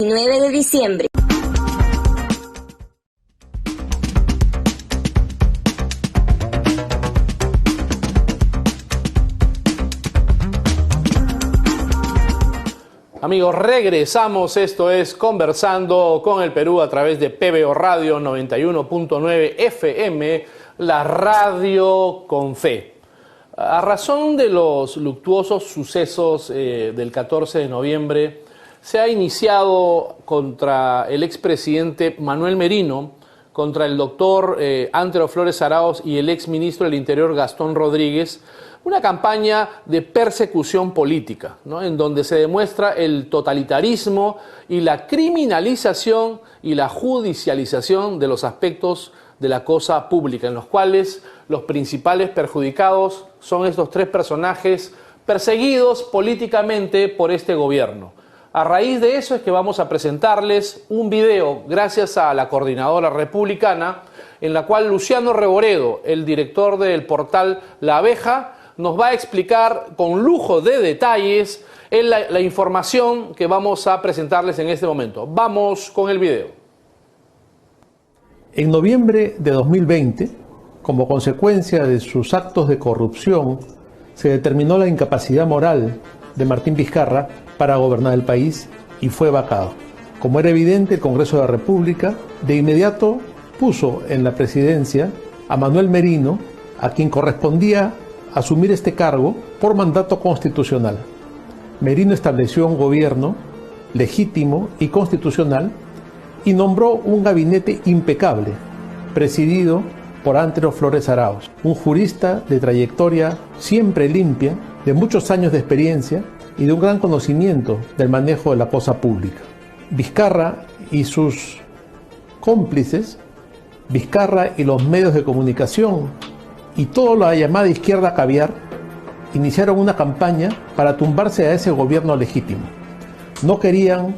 9 de diciembre. Amigos, regresamos. Esto es Conversando con el Perú a través de PBO Radio 91.9 FM, la radio con fe. A razón de los luctuosos sucesos del 14 de noviembre, se ha iniciado contra el expresidente Manuel Merino, contra el doctor Antero Flores Arauz y el exministro del Interior Gastón Rodríguez, una campaña de persecución política, ¿no?, en donde se demuestra el totalitarismo y la criminalización y la judicialización de los aspectos de la cosa pública, en los cuales los principales perjudicados son estos tres personajes perseguidos políticamente por este gobierno. A raíz de eso es que vamos a presentarles un video, gracias a la Coordinadora Republicana, en la cual Luciano Reboredo, el director del portal La Abeja, nos va a explicar con lujo de detalles la información que vamos a presentarles en este momento. Vamos con el video. En noviembre de 2020, como consecuencia de sus actos de corrupción, se determinó la incapacidad moral de Martín Vizcarra para gobernar el país y fue vacado. Como era evidente, el Congreso de la República de inmediato puso en la presidencia a Manuel Merino, a quien correspondía asumir este cargo por mandato constitucional. Merino estableció un gobierno legítimo y constitucional y nombró un gabinete impecable, presidido por Antero Flores Arauz, un jurista de trayectoria siempre limpia, de muchos años de experiencia y de un gran conocimiento del manejo de la cosa pública. Vizcarra y sus cómplices, Vizcarra y los medios de comunicación y toda la llamada izquierda caviar, iniciaron una campaña para tumbarse a ese gobierno legítimo. No querían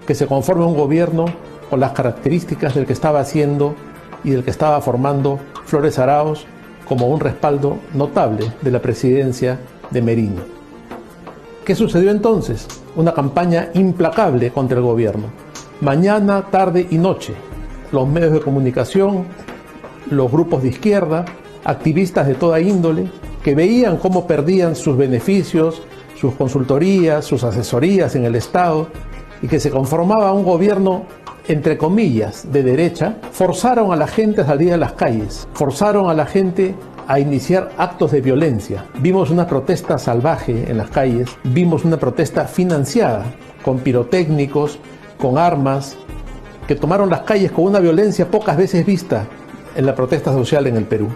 que se conforme un gobierno con las características del que estaba haciendo y del que estaba formando Flores Arauz como un respaldo notable de la presidencia de Merino. ¿Qué sucedió entonces? Una campaña implacable contra el gobierno. Mañana, tarde y noche, los medios de comunicación, los grupos de izquierda, activistas de toda índole, que veían cómo perdían sus beneficios, sus consultorías, sus asesorías en el Estado, y que se conformaba un gobierno, entre comillas, de derecha, forzaron a la gente a salir a las calles, forzaron a la gente a iniciar actos de violencia. Vimos una protesta salvaje en las calles, vimos una protesta financiada, con pirotécnicos, con armas, que tomaron las calles con una violencia pocas veces vista en la protesta social en el Perú.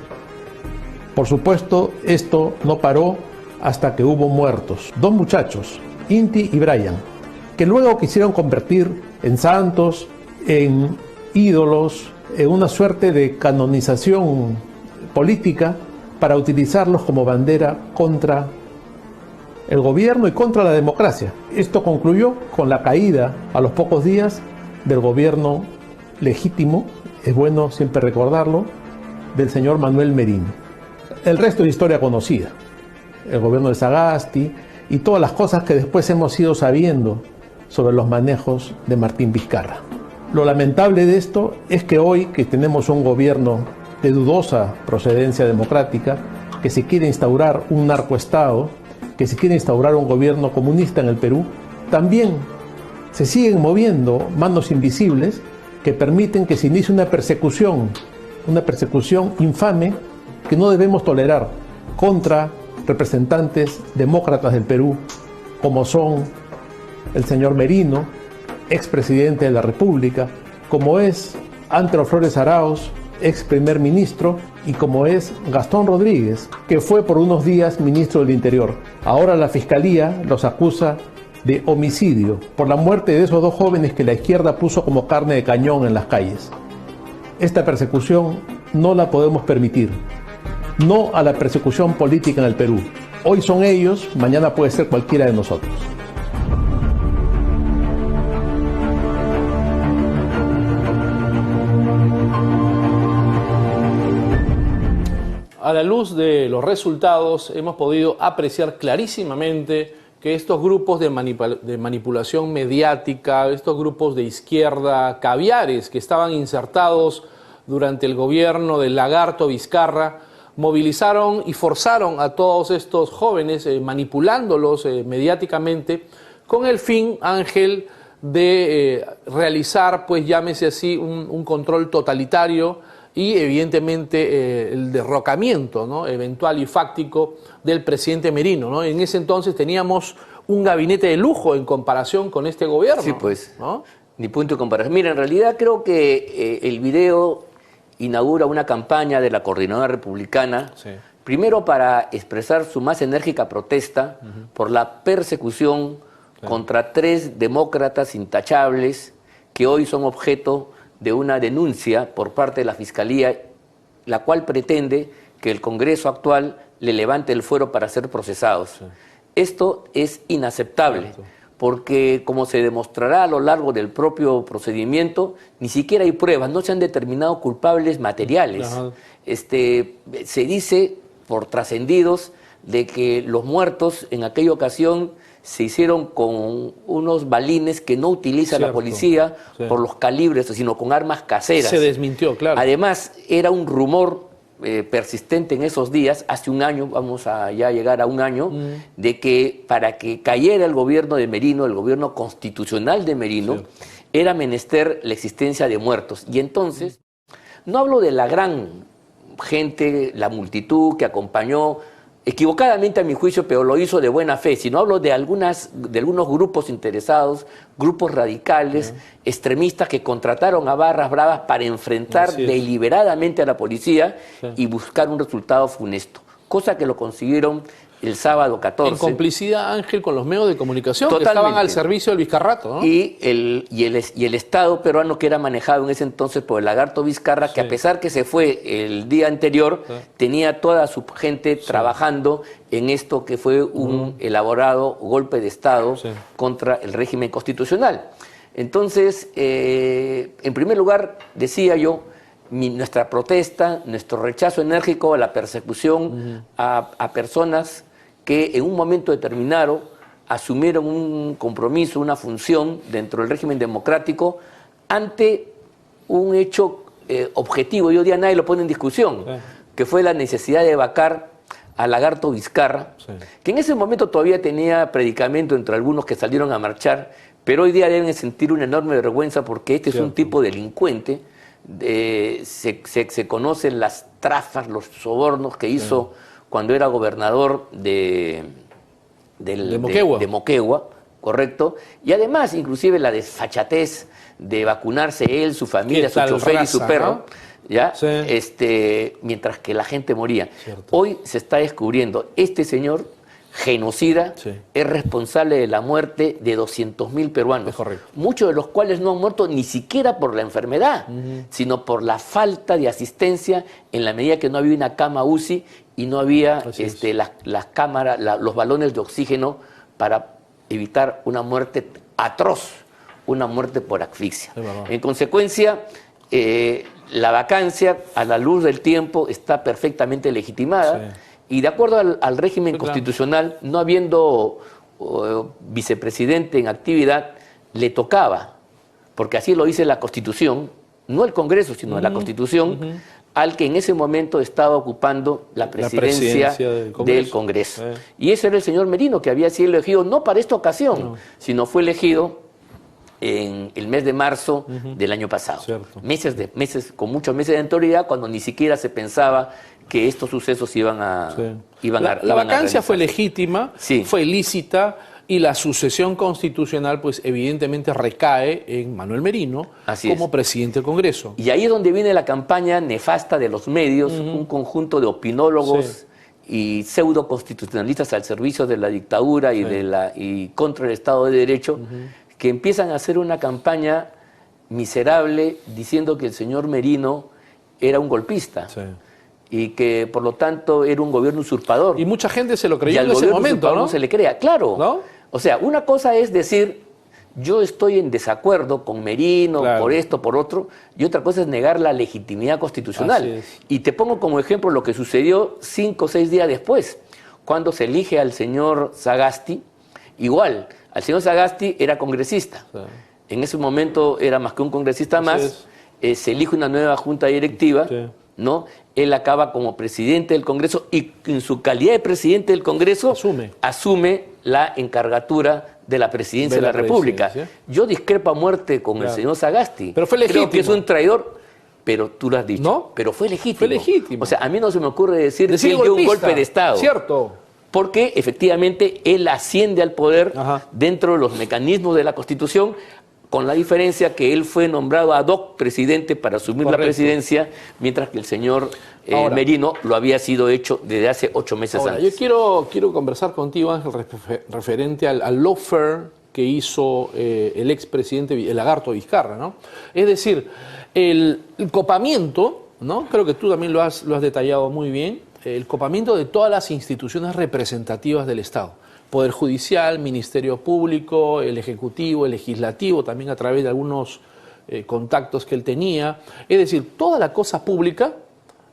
Por supuesto, esto no paró hasta que hubo muertos. Dos muchachos, Inti y Brian, que luego quisieron convertir en santos, en ídolos, en una suerte de canonización política para utilizarlos como bandera contra el gobierno y contra la democracia. Esto concluyó con la caída a los pocos días del gobierno legítimo, es bueno siempre recordarlo, del señor Manuel Merino. El resto es historia conocida, el gobierno de Sagasti y todas las cosas que después hemos ido sabiendo sobre los manejos de Martín Vizcarra. Lo lamentable de esto es que hoy, que tenemos un gobierno de dudosa procedencia democrática, que se quiere instaurar un narcoestado, que se quiere instaurar un gobierno comunista en el Perú, también se siguen moviendo manos invisibles que permiten que se inicie una persecución infame que no debemos tolerar contra representantes demócratas del Perú, como son el señor Merino, expresidente de la República, como es Antero Flores Arauz, ex primer ministro, y como es Gastón Rodríguez, que fue por unos días ministro del Interior. Ahora la Fiscalía los acusa de homicidio por la muerte de esos dos jóvenes que la izquierda puso como carne de cañón en las calles. Esta persecución no la podemos permitir. No a la persecución política en el Perú. Hoy son ellos, mañana puede ser cualquiera de nosotros. A la luz de los resultados hemos podido apreciar clarísimamente que estos grupos de manipulación mediática, estos grupos de izquierda, caviares que estaban insertados durante el gobierno del Lagarto Vizcarra, movilizaron y forzaron a todos estos jóvenes, manipulándolos mediáticamente, con el fin, Ángel, de realizar, pues llámese así, un control totalitario y evidentemente el derrocamiento, ¿no?, eventual y fáctico del presidente Merino, ¿no? En ese entonces teníamos un gabinete de lujo en comparación con este gobierno. Sí, pues, ¿no? Ni punto de comparación. Mira, en realidad creo que el video inaugura una campaña de la Coordinadora Republicana, Sí. primero para expresar su más enérgica protesta por la persecución contra 3 demócratas intachables que hoy son objeto de una denuncia por parte de la Fiscalía, la cual pretende que el Congreso actual le levante el fuero para ser procesados. Sí. Esto es inaceptable, porque como se demostrará a lo largo del propio procedimiento, ni siquiera hay pruebas, no se han determinado culpables materiales. Se dice por trascendidos de que los muertos en aquella ocasión se hicieron con unos balines que no utiliza la policía por los calibres, sino con armas caseras. Se desmintió, claro. Además, era un rumor persistente en esos días, hace un año, vamos a ya llegar a un año, de que para que cayera el gobierno de Merino, el gobierno constitucional de Merino, era menester la existencia de muertos. Y entonces, no hablo de la gran gente, la multitud que acompañó, equivocadamente a mi juicio, pero lo hizo de buena fe, sino hablo de algunos grupos interesados, grupos radicales, extremistas que contrataron a barras bravas para enfrentar deliberadamente a la policía y buscar un resultado funesto, cosa que lo consiguieron el sábado 14. En complicidad, Ángel, con los medios de comunicación que estaban al servicio del Vizcarrato, ¿no? Y el Estado peruano, que era manejado en ese entonces por el Lagarto Vizcarra, que a pesar que se fue el día anterior, tenía toda su gente trabajando en esto que fue un elaborado golpe de Estado contra el régimen constitucional. Entonces, en primer lugar, decía yo, nuestra protesta, nuestro rechazo enérgico a la persecución a personas que en un momento determinado asumieron un compromiso, una función dentro del régimen democrático ante un hecho objetivo, y hoy día nadie lo pone en discusión, que fue la necesidad de vacar al Lagarto Vizcarra, que en ese momento todavía tenía predicamento entre algunos que salieron a marchar, pero hoy día deben sentir una enorme vergüenza porque este es un tipo delincuente. Se conocen las trafas, los sobornos que hizo cuando era gobernador de Moquegua, correcto, y además inclusive la desfachatez de vacunarse él, su familia, su chofer y su perro, ¿ya? Mientras que la gente moría. Hoy se está descubriendo, este señor genocida es responsable de la muerte de 200.000 peruanos, muchos de los cuales no han muerto ni siquiera por la enfermedad, sino por la falta de asistencia, en la medida que no había una cama UCI y no había las cámaras, los balones de oxígeno para evitar una muerte atroz, una muerte por asfixia. En consecuencia, la vacancia a la luz del tiempo está perfectamente legitimada. Y de acuerdo al régimen constitucional, no habiendo vicepresidente en actividad, le tocaba, porque así lo dice la Constitución, no el Congreso, sino la Constitución, al que en ese momento estaba ocupando la presidencia del Congreso. Y ese era el señor Merino, que había sido elegido no para esta ocasión, sino fue elegido en el mes de marzo del año pasado. Con muchos meses de autoridad, cuando ni siquiera se pensaba que estos sucesos iban a... La vacancia fue legítima, fue lícita, y la sucesión constitucional, pues evidentemente recae en Manuel Merino como presidente del Congreso. Y ahí es donde viene la campaña nefasta de los medios, un conjunto de opinólogos y pseudo constitucionalistas al servicio de la dictadura y contra el Estado de Derecho, que empiezan a hacer una campaña miserable diciendo que el señor Merino era un golpista. Y que por lo tanto era un gobierno usurpador. Y mucha gente se lo creyó en ese momento, ¿no? No se le crea, claro. ¿No? O sea, una cosa es decir, yo estoy en desacuerdo con Merino por esto, por otro, y otra cosa es negar la legitimidad constitucional. Y te pongo como ejemplo lo que sucedió 5 o 6 días después, cuando se elige al señor Sagasti igual, al señor Sagasti era congresista. Sí. En ese momento era más que un congresista más. Se elige una nueva junta directiva, sí, ¿no? Él acaba como presidente del Congreso y en su calidad de presidente del Congreso asume la encargatura de la presidencia de la República. Yo discrepo a muerte con el señor Sagasti. Pero fue legítimo. Creo que es un traidor, pero tú lo has dicho. ¿No? Pero fue legítimo. Fue legítimo. O sea, a mí no se me ocurre decir que él dio un golpe de Estado. Cierto. Porque efectivamente él asciende al poder dentro de los mecanismos de la Constitución, con la diferencia que él fue nombrado ad hoc presidente para asumir la presidencia, mientras que el señor Merino lo había sido hecho desde hace 8 meses antes. Yo quiero conversar contigo, Ángel, referente al lawfare que hizo el expresidente, el lagarto Vizcarra, ¿no? Es decir, el copamiento, ¿no? Creo que tú también lo has detallado muy bien, el copamiento de todas las instituciones representativas del Estado. Poder Judicial, Ministerio Público, el Ejecutivo, el Legislativo, también a través de algunos contactos que él tenía. Es decir, toda la cosa pública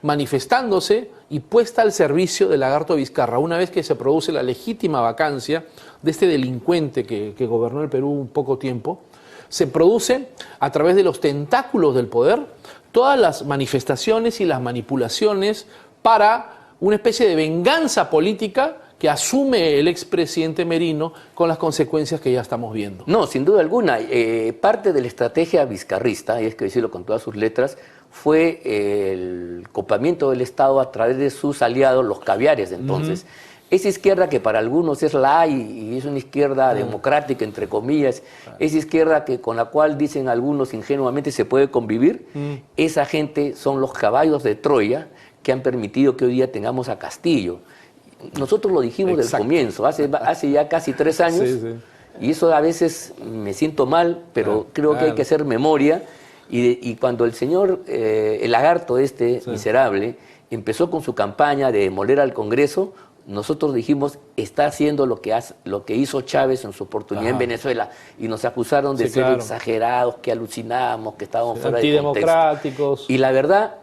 manifestándose y puesta al servicio del lagarto Vizcarra, una vez que se produce la legítima vacancia de este delincuente que gobernó el Perú un poco tiempo, se produce a través de los tentáculos del poder todas las manifestaciones y las manipulaciones para una especie de venganza política que asume el expresidente Merino con las consecuencias que ya estamos viendo. No, sin duda alguna. Parte de la estrategia vizcarrista, y es que decirlo con todas sus letras, fue el copamiento del Estado a través de sus aliados, los caviares de entonces. Esa izquierda que para algunos es la A y es una izquierda democrática, entre comillas, esa izquierda que con la cual dicen algunos ingenuamente se puede convivir, esa gente son los caballos de Troya que han permitido que hoy día tengamos a Castillo. Nosotros lo dijimos desde el comienzo, hace ya casi 3 años, y eso a veces me siento mal, pero creo que hay que hacer memoria, y cuando el señor, el lagarto miserable, empezó con su campaña de demoler al Congreso, nosotros dijimos, está haciendo lo que hizo Chávez en su oportunidad en Venezuela, y nos acusaron de ser exagerados, que alucinábamos, que estábamos fuera de contexto. Antidemocráticos. Y la verdad,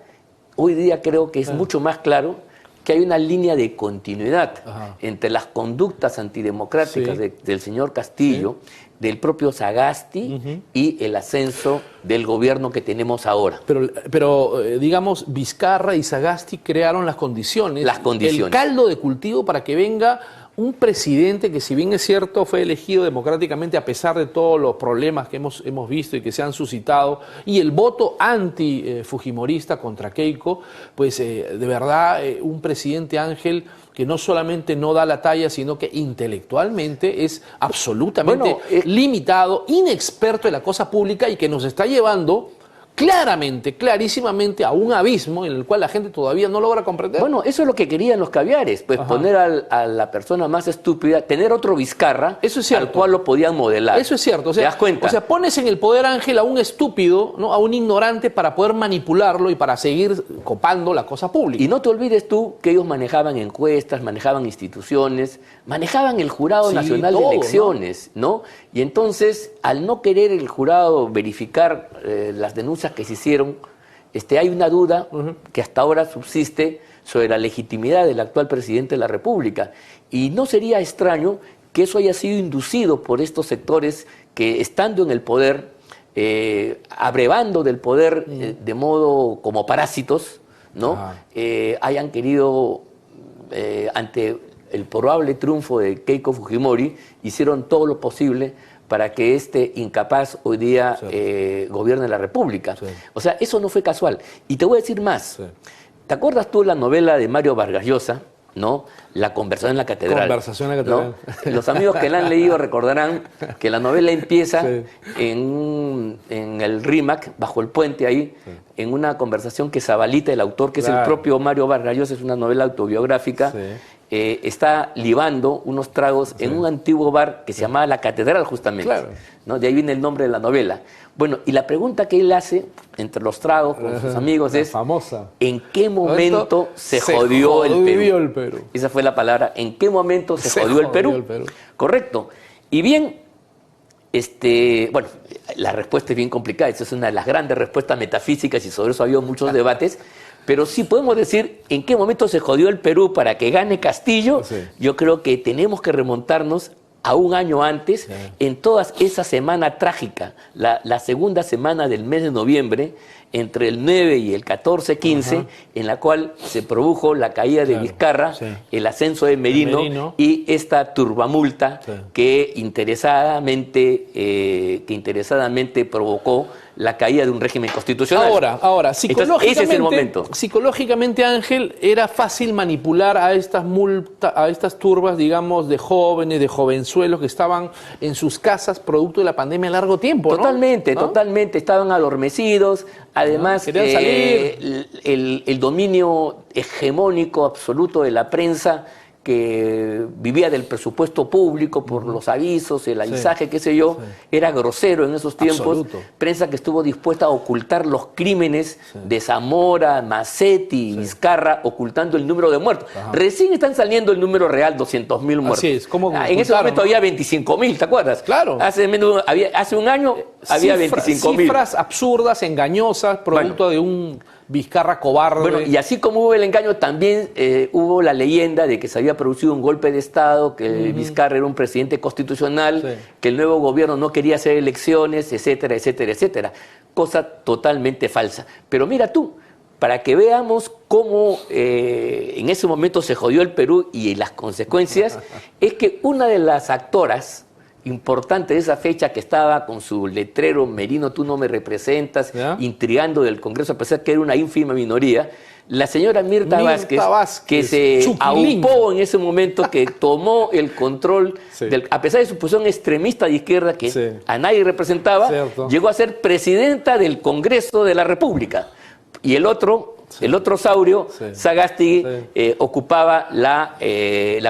hoy día creo que es mucho más claro que hay una línea de continuidad entre las conductas antidemocráticas del señor Castillo, del propio Sagasti y el ascenso del gobierno que tenemos ahora. Pero digamos, Vizcarra y Sagasti crearon las condiciones, el caldo de cultivo para que venga un presidente que, si bien es cierto, fue elegido democráticamente a pesar de todos los problemas que hemos visto y que se han suscitado, y el voto anti-fujimorista contra Keiko, pues de verdad un presidente, Ángel, que no solamente no da la talla, sino que intelectualmente es absolutamente limitado, inexperto en la cosa pública y que nos está llevando clarísimamente a un abismo en el cual la gente todavía no logra comprender. Bueno, eso es lo que querían los caviares, pues poner a la persona más estúpida, tener otro Vizcarra, eso es cierto, al cual lo podían modelar. Eso es cierto. O sea, ¿te das cuenta? O sea, pones en el poder, Ángel, a un estúpido, ¿no? A un ignorante para poder manipularlo y para seguir copando la cosa pública. Y no te olvides tú que ellos manejaban encuestas, manejaban instituciones, manejaban el Jurado Nacional de Elecciones, ¿no? Y entonces, al no querer el jurado verificar las denuncias que se hicieron, hay una duda que hasta ahora subsiste sobre la legitimidad del actual presidente de la República. Y no sería extraño que eso haya sido inducido por estos sectores que, estando en el poder, abrevando del poder de modo como parásitos, ¿no? Hayan querido, ante el probable triunfo de Keiko Fujimori, hicieron todo lo posible para que este incapaz hoy día gobierne la República. O sea, eso no fue casual. Y te voy a decir más. ¿Te acuerdas tú la novela de Mario Vargas Llosa, ¿no? La conversación en la catedral. Conversación en la catedral. ¿No? Los amigos que la han leído recordarán que la novela empieza en el RIMAC, bajo el puente ahí, en una conversación que Zabalita, el autor, que es el propio Mario Vargas Llosa, es una novela autobiográfica, está libando unos tragos en un antiguo bar que se llamaba La Catedral, justamente. ¿No? De ahí viene el nombre de la novela. Bueno, y la pregunta que él hace entre los tragos con sus amigos es famosa. ¿En qué momento se jodió el Perú? Esa fue la palabra. ¿En qué momento se jodió el Perú? Correcto. Y bien, bueno, la respuesta es bien complicada. Esa es una de las grandes respuestas metafísicas y sobre eso ha habido muchos debates. Pero sí podemos decir en qué momento se jodió el Perú para que gane Castillo. Yo creo que tenemos que remontarnos a un año antes, en toda esa semana trágica, la segunda semana del mes de noviembre, entre el 9 y el 14-15, en la cual se produjo la caída de Vizcarra, el ascenso de Merino y esta turbamulta que interesadamente provocó la caída de un régimen constitucional. Ahora, psicológicamente, entonces, ese es el momento. Psicológicamente, Ángel, era fácil manipular a estas turbas, digamos, de jóvenes, de jovenzuelos que estaban en sus casas producto de la pandemia a largo tiempo, ¿no? Totalmente, estaban adormecidos. Además, el dominio hegemónico absoluto de la prensa, que vivía del presupuesto público por los avisos, el avisaje, qué sé yo, era grosero en esos tiempos. Absoluto. Prensa que estuvo dispuesta a ocultar los crímenes de Zamora, Massetti, Vizcarra, ocultando el número de muertos. Recién están saliendo el número real, 200.000 muertos. Así es. En ese momento había 25.000, ¿te acuerdas? Claro. Hace un año había 25.000. Cifras absurdas, engañosas, producto de un Vizcarra cobarde. Bueno, y así como hubo el engaño, también hubo la leyenda de que se había producido un golpe de Estado, que Vizcarra era un presidente constitucional, que el nuevo gobierno no quería hacer elecciones, etcétera, etcétera, etcétera. Cosa totalmente falsa. Pero mira tú, para que veamos cómo en ese momento se jodió el Perú y las consecuencias, es que una de las actoras importante de esa fecha, que estaba con su letrero Merino, tú no me representas, intrigando del Congreso, a pesar que era una ínfima minoría, la señora Mirta Vázquez, que se aupó en ese momento, que tomó el control, a pesar de su posición extremista de izquierda, que a nadie representaba, llegó a ser presidenta del Congreso de la República. Y el otro saurio, Sagasti, ocupaba la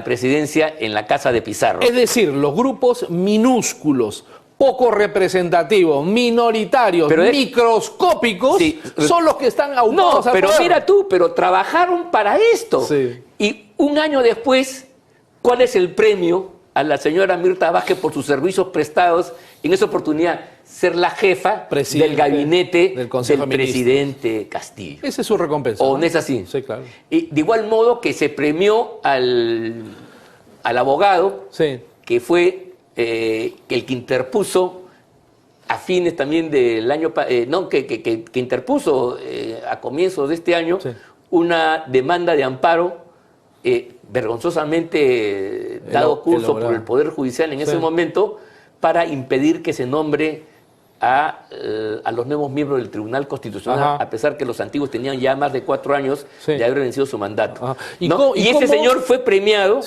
presidencia en la casa de Pizarro. Es decir, los grupos minúsculos, poco representativos, minoritarios, microscópicos, son los que están aupados al poder. Pero mira tú, trabajaron para esto. Y un año después, ¿cuál es el premio a la señora Mirta Vázquez por sus servicios prestados en esa oportunidad? Ser la jefa del gabinete del presidente Castillo. Esa es su recompensa. ¿O no es así? Sí, claro. Y de igual modo que se premió al abogado, que fue el que interpuso a fines también del año, que interpuso a comienzos de este año una demanda de amparo vergonzosamente dado curso por el Poder Judicial en ese momento, para impedir que se nombre a los nuevos miembros del Tribunal Constitucional, a pesar que los antiguos tenían ya más de 4 años de haber vencido su mandato. Y ese señor fue premiado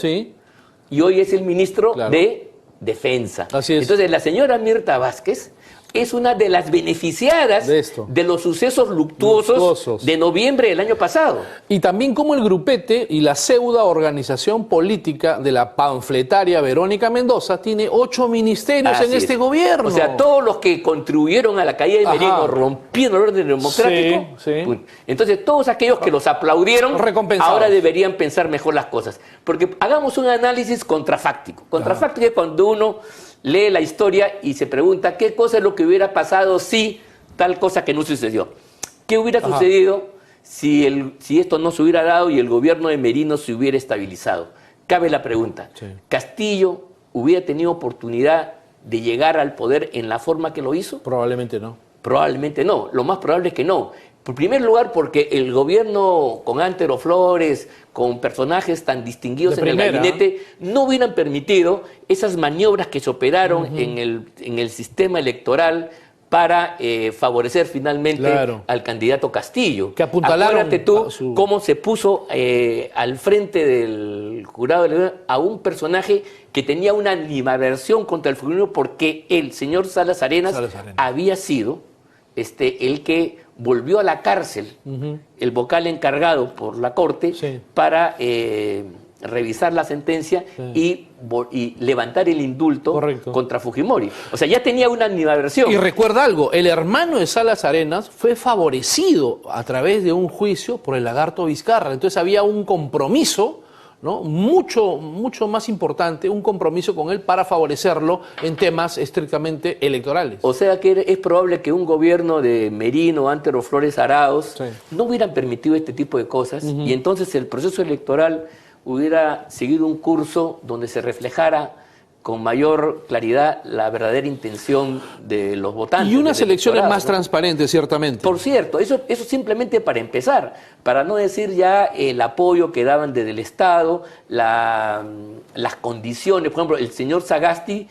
y hoy es el ministro de Defensa. Entonces, la señora Mirta Vázquez es una de las beneficiadas de los sucesos luctuosos de noviembre del año pasado. Y también como el grupete y la pseudo organización política de la panfletaria Verónica Mendoza tiene 8 ministerios en este gobierno. O sea, todos los que contribuyeron a la caída de Merino, rompieron el orden democrático. Entonces, todos aquellos que los aplaudieron ahora deberían pensar mejor las cosas. Porque hagamos un análisis contrafáctico. Contrafáctico es cuando uno lee la historia y se pregunta qué cosa es lo que hubiera pasado si tal cosa que no sucedió. ¿Qué hubiera sucedido si esto no se hubiera dado y el gobierno de Merino se hubiera estabilizado? Cabe la pregunta. ¿Castillo hubiera tenido oportunidad de llegar al poder en la forma que lo hizo? Probablemente no. Probablemente no. Lo más probable es que no. En primer lugar, porque el gobierno con Antero Flores, con personajes tan distinguidos en el gabinete, no hubieran permitido esas maniobras que se operaron en el sistema electoral para favorecer finalmente al candidato Castillo. Que apuntalaron. Acuérdate tú cómo se puso al frente del jurado electoral a un personaje que tenía una animadversión contra el fujimorismo, porque el señor Salas Arenas había sido el que volvió a la cárcel, el vocal encargado por la Corte, para revisar la sentencia y levantar el indulto contra Fujimori. O sea, ya tenía una animadversión. Y recuerda algo, el hermano de Salas Arenas fue favorecido a través de un juicio por el lagarto Vizcarra. Entonces había un compromiso, ¿no? mucho más importante, un compromiso con él para favorecerlo en temas estrictamente electorales. O sea que es probable que un gobierno de Merino, Antero Flores, Arauz no hubieran permitido este tipo de cosas, y entonces el proceso electoral hubiera seguido un curso donde se reflejara con mayor claridad la verdadera intención de los votantes. Y unas elecciones más transparentes, ciertamente. Por cierto, eso simplemente para empezar, para no decir ya el apoyo que daban desde el Estado, las condiciones. Por ejemplo, el señor Sagasti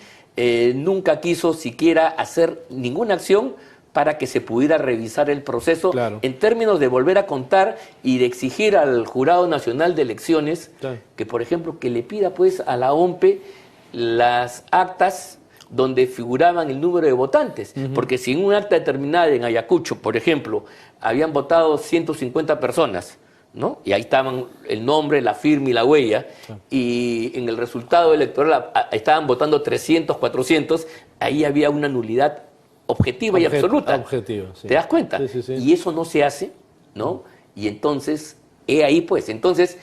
nunca quiso siquiera hacer ninguna acción para que se pudiera revisar el proceso en términos de volver a contar y de exigir al Jurado Nacional de Elecciones que, por ejemplo, que le pida pues a la OMPE las actas donde figuraban el número de votantes, porque si en un acta determinada en Ayacucho, por ejemplo, habían votado 150 personas, ¿no? Y ahí estaban el nombre, la firma y la huella, y en el resultado electoral estaban votando 300, 400, ahí había una nulidad objetiva y absoluta. Objetiva, sí. ¿Te das cuenta? Sí, sí, sí. Y eso no se hace, ¿no? Y entonces, ahí pues, entonces,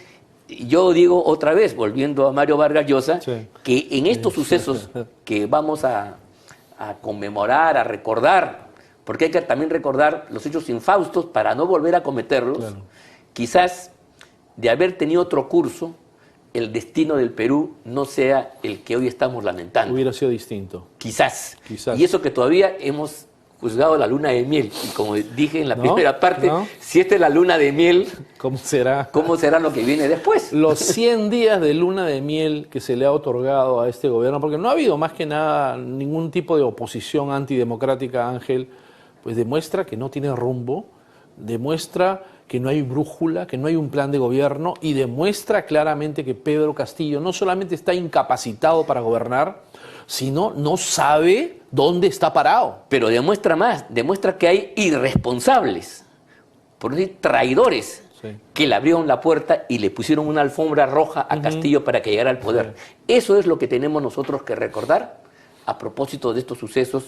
yo digo otra vez, volviendo a Mario Vargas Llosa, que en estos sucesos que vamos a conmemorar, a recordar, porque hay que también recordar los hechos infaustos para no volver a cometerlos, quizás de haber tenido otro curso, el destino del Perú no sea el que hoy estamos lamentando. Hubiera sido distinto. Quizás. Y eso que todavía hemos juzgado la luna de miel. Y como dije en la primera parte, si esta es la luna de miel, ¿cómo será lo que viene después? Los 100 días de luna de miel que se le ha otorgado a este gobierno, porque no ha habido más que nada ningún tipo de oposición antidemocrática, Ángel, pues demuestra que no tiene rumbo, demuestra que no hay brújula, que no hay un plan de gobierno, y demuestra claramente que Pedro Castillo no solamente está incapacitado para gobernar, sino no sabe dónde está parado. Pero demuestra más, demuestra que hay irresponsables, por decir traidores, que le abrieron la puerta y le pusieron una alfombra roja a Castillo para que llegara al poder. Eso es lo que tenemos nosotros que recordar a propósito de estos sucesos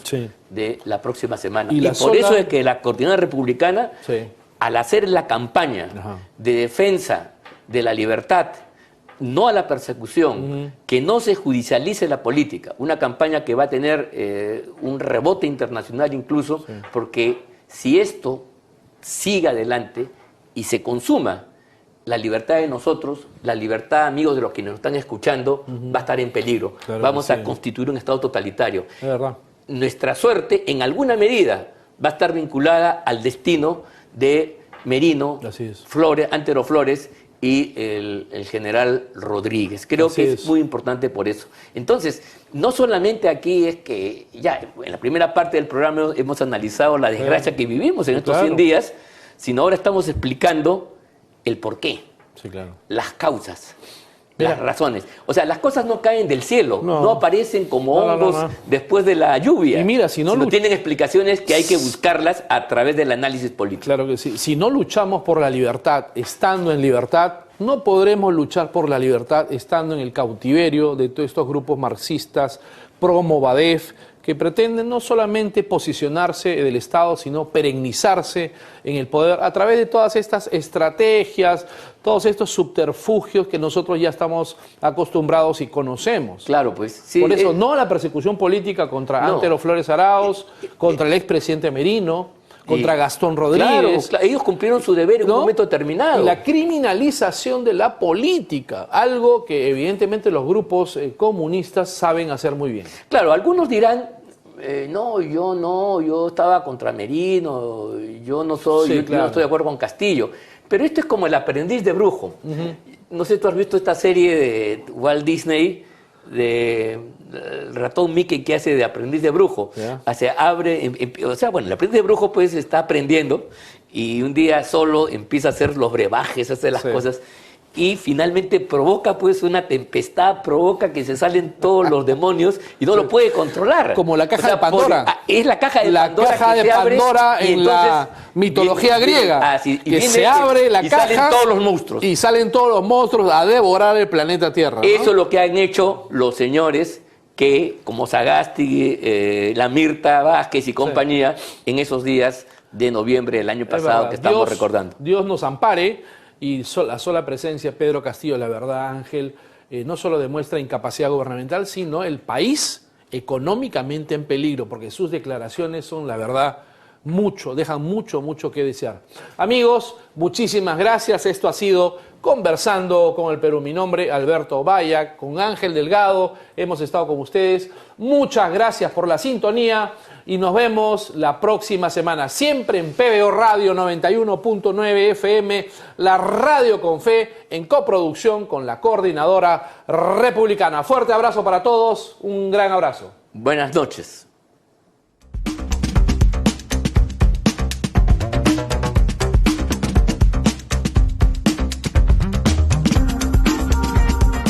de la próxima semana. Y por eso es que la Coordinadora Republicana, al hacer la campaña de defensa de la libertad, no a la persecución, que no se judicialice la política, una campaña que va a tener un rebote internacional incluso, porque si esto sigue adelante y se consuma, la libertad de nosotros, la libertad, amigos de los que nos están escuchando, va a estar en peligro. Vamos a constituir un Estado totalitario. Es verdad. Nuestra suerte, en alguna medida, va a estar vinculada al destino de Merino, Flores, Antero Flores y el general Rodríguez. Creo que es muy importante por eso. Entonces, no solamente aquí es que ya en la primera parte del programa hemos analizado la desgracia que vivimos en estos 100 días, sino ahora estamos explicando el porqué, las causas, las razones. O sea, las cosas no caen del cielo, no aparecen como hongos después de la lluvia. Y mira, si no tienen explicaciones que hay que buscarlas a través del análisis político. Claro que sí. Si no luchamos por la libertad estando en libertad, no podremos luchar por la libertad estando en el cautiverio de todos estos grupos marxistas, pro-Movadef, que pretenden no solamente posicionarse del Estado, sino perennizarse en el poder a través de todas estas estrategias, todos estos subterfugios que nosotros ya estamos acostumbrados y conocemos. Claro, pues. Sí, por eso, no a la persecución política contra Antero Flores Arauz, contra el expresidente Merino, contra Gastón Rodríguez. Claro, ellos cumplieron su deber en un momento determinado. Y la criminalización de la política, algo que evidentemente los grupos comunistas saben hacer muy bien. Claro, algunos dirán, yo estaba contra Merino, yo no estoy de acuerdo con Castillo. Pero esto es como El aprendiz de brujo. No sé, tú has visto esta serie de Walt Disney, de el ratón Mickey que hace de aprendiz de brujo. El aprendiz de brujo pues está aprendiendo y un día solo empieza a hacer los brebajes, hace las cosas y finalmente provoca pues una tempestad, provoca que se salen todos los demonios y no lo puede controlar. Como la caja de Pandora. Es la caja de Pandora. La caja de Pandora en la mitología griega. Que se abre la caja y salen todos los monstruos. Y salen todos los monstruos a devorar el planeta Tierra. Eso es lo que han hecho los señores que, como Sagasti, la Mirta Vázquez y compañía, en esos días de noviembre del año pasado que estamos recordando. Dios nos ampare. Y la sola presencia de Pedro Castillo, la verdad, Ángel, no solo demuestra incapacidad gubernamental, sino el país económicamente en peligro, porque sus declaraciones son, la verdad, dejan mucho que desear. Amigos, muchísimas gracias. Esto ha sido Conversando con el Perú. Mi nombre, Alberto Valla, con Ángel Delgado, hemos estado con ustedes. Muchas gracias por la sintonía y nos vemos la próxima semana, siempre en PBO Radio 91.9 FM, la radio con fe, en coproducción con la Coordinadora Republicana. Fuerte abrazo para todos, un gran abrazo. Buenas noches.